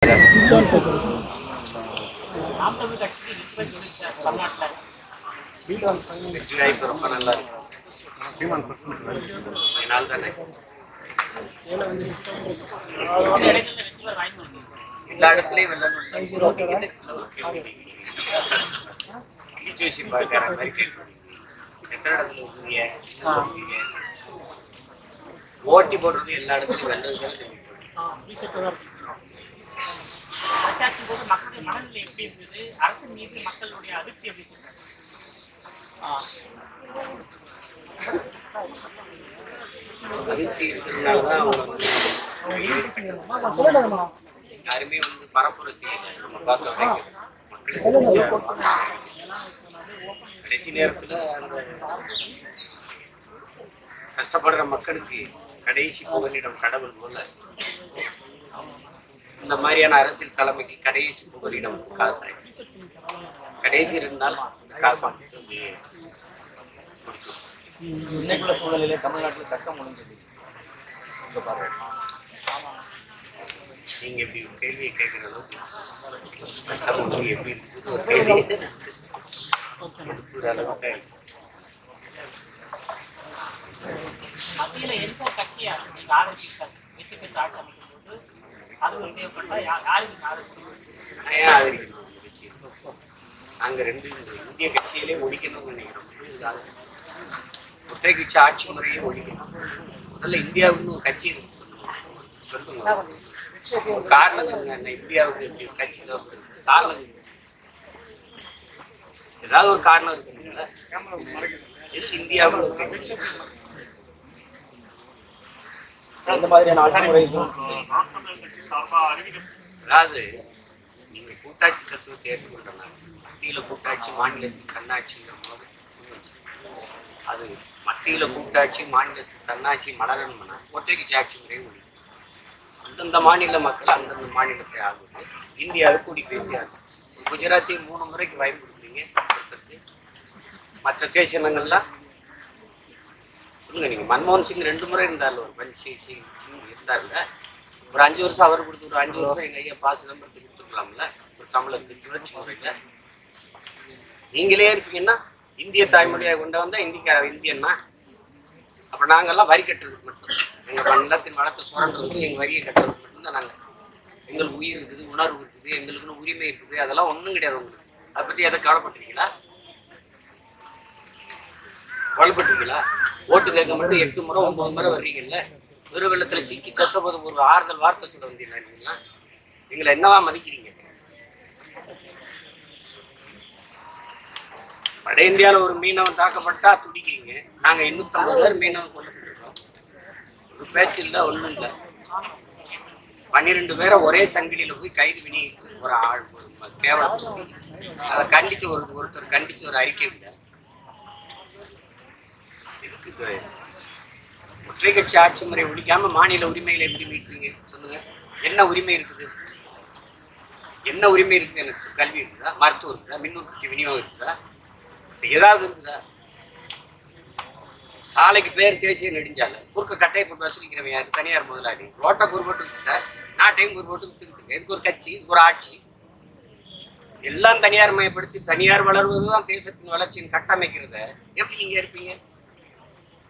இப்போ ரொம்ப நல்லா இருக்கும். நாள் தானே எல்லா இடத்துலையும் வெள்ளணும். எத்தனை இடத்துல ஊதிய ஓட்டி போடுறது எல்லா இடத்துலையும் வெள்ளம். மக்களுடைய மனநிலை எப்படி இருந்தது? அரசு மீது மக்களுடைய அதிருப்தி எப்படி இருந்தது? அதிருப்தி இருக்கிறதுனாலதான் யாருமே பரப்புரை செய்யல. நம்ம பார்த்த வரைக்கும் கடைசி நேரத்துல அந்த கஷ்டப்படுற மக்களுக்கு கடைசி புகலிடம் கடவுள் போல இந்த மாதிரியான அரசியல் தலைமைக்கு கடைசி புகலிடம் காசு. கடைசி 2 நாள் காசு இன்னைக்குள்ள சூழலிலே தமிழ்நாட்டில் சட்டம் முடிஞ்சது. நீங்க எப்படி கேள்வியை கேட்கிற அளவுக்கு சட்டம் ஒழுங்கு எப்படி இருக்குது ஒரு கேள்வி ஒரு அளவுக்கு மத்தியில எந்த கட்சியா நீங்க ஆதரிப்பீங்க? வெற்றி பெற்று ஆட்சி அமைக்கும் போது அது ஒரு தேவைப்பட்டா யாருக்கு ஆதரிக்கணும்? நாங்க 2 இந்திய கட்சியிலே ஒழிக்கணும்னு நினைக்கிறோம். ஒற்றை கட்சி ஆட்சி முறையே ஒழிக்கணும். முதல்ல இந்தியாவுன்னு ஒரு கட்சி இருக்கு சொல்லுங்க. காரணம் என்ன? இந்தியாவுக்கு எப்படி கட்சி காரணம் ஏதாவது ஒரு காரணம் இருக்குங்களா? இந்தியாவுக்கு ஒரு கட்சி இந்த மாதிரியான ஆட்சி முறை அதாவது நீங்க கூட்டாட்சி தத்துவத்தை ஏற்றுக்கொண்டனா மத்தியில கூட்டாட்சி மாநிலத்தில் தன்னாட்சிங்கிற போது அது மத்தியில கூட்டாட்சி மாநிலத்தில் தன்னாட்சி மலரணும்னா ஒற்றை கட்சி ஆட்சி முறையை முடியும். அந்தந்த மாநில மக்கள் அந்தந்த மாநிலத்தை ஆகுது. இந்தியாவை கூடி பேசி ஆகும். குஜராத்தையும் 3 முறைக்கு வாய்ப்பு கொடுக்குறீங்க. மற்ற தேசியங்கள்லாம் சொல்லுங்க. நீங்க மன்மோகன் சிங் 2 முறை இருந்தாலும் ஒரு சிங் இருந்தார்ல, ஒரு 5 வருஷம் அவர் கொடுத்து ஒரு 5 வருஷம் எங்க ஐயா பா. சிதம்பரத்துக்கு கொடுத்துக்கலாம்ல. ஒரு தமிழருக்கு சுழற்சி முறையில நீங்களே இருப்பீங்கன்னா இந்திய தாய்மொழியாக கொண்ட வந்தா இந்தியன்னா அப்ப நாங்கெல்லாம் வரி கட்டுறதுக்கு மட்டும் எங்க நிலத்தின் வளத்தை சுரண்டுறதுக்கு எங்க வரியை கட்டுறதுக்கு மட்டும்தான். நாங்கள் எங்களுக்கு உயிர் இருக்குது, உணர்வு இருக்குது, எங்களுக்குன்னு உரிமை இருக்குது. அதெல்லாம் ஒன்றும் கிடையாது. உங்களுக்கு அதை பற்றி எதை கவலைப்பட்டிருக்கீங்களா? கவலைப்பட்டிருக்கீங்களா? ஓட்டு கேட்க மட்டும் 8 முறை 9 முறை வர்றீங்கல்ல. வெறும் வெள்ளத்துல சிக்கி சத்த போது ஒரு ஆறுதல் வார்த்தை சொல்ல வந்தீங்களா? எங்களை என்னவா மதிக்கிறீங்க? வட இந்தியாவில் ஒரு மீனவன் தாக்கப்பட்டா துடிக்கிறீங்க. நாங்கள் 850 பேர் மீனவன் கொல்லப்பட்டிருக்கோம். ஒரு பேச்சு இல்லை, ஒன்றும் இல்லை. 12 பேரை ஒரே சங்கிலியில் போய் கைது பண்ணி ஒரு ஆள் கேவலத்துக்கு அதை கண்டிச்சு ஒருத்தர் கண்டிச்சு ஒரு அறிக்கை இல்லை. இதுக்கு ஒற்றை கட்சி ஆட்சி முறை ஒழிக்காம மாநில உரிமைகளை எப்படி மீட்பீங்க சொல்லுங்க? என்ன உரிமை இருக்குது? என்ன உரிமை இருக்குது? எனக்கு கல்வி இருக்குதா? மருத்துவம் இருக்குதா? மின் உற்பத்தி விநியோகம் இருக்குதா? ஏதாவது இருக்குதா? சாலைக்கு பேர் தேசிய நெடுஞ்சாலை குறுக்க கட்டையை போட்டு வசூலிக்கிறவன் யாரு? தனியார் முதலாளி. ரோட்டை குறுபோட்டு வித்துட்டா நாட்டையும் குறுபோட்டு வித்துக்கிட்டு இதுக்கு ஒரு கட்சி, ஒரு ஆட்சி. எல்லாம் தனியார் மயப்படுத்தி தனியார் வளர்வதுதான் தேசத்தின் வளர்ச்சியின் கட்டமைக்கிறத எப்படி நீங்க இருப்பீங்க?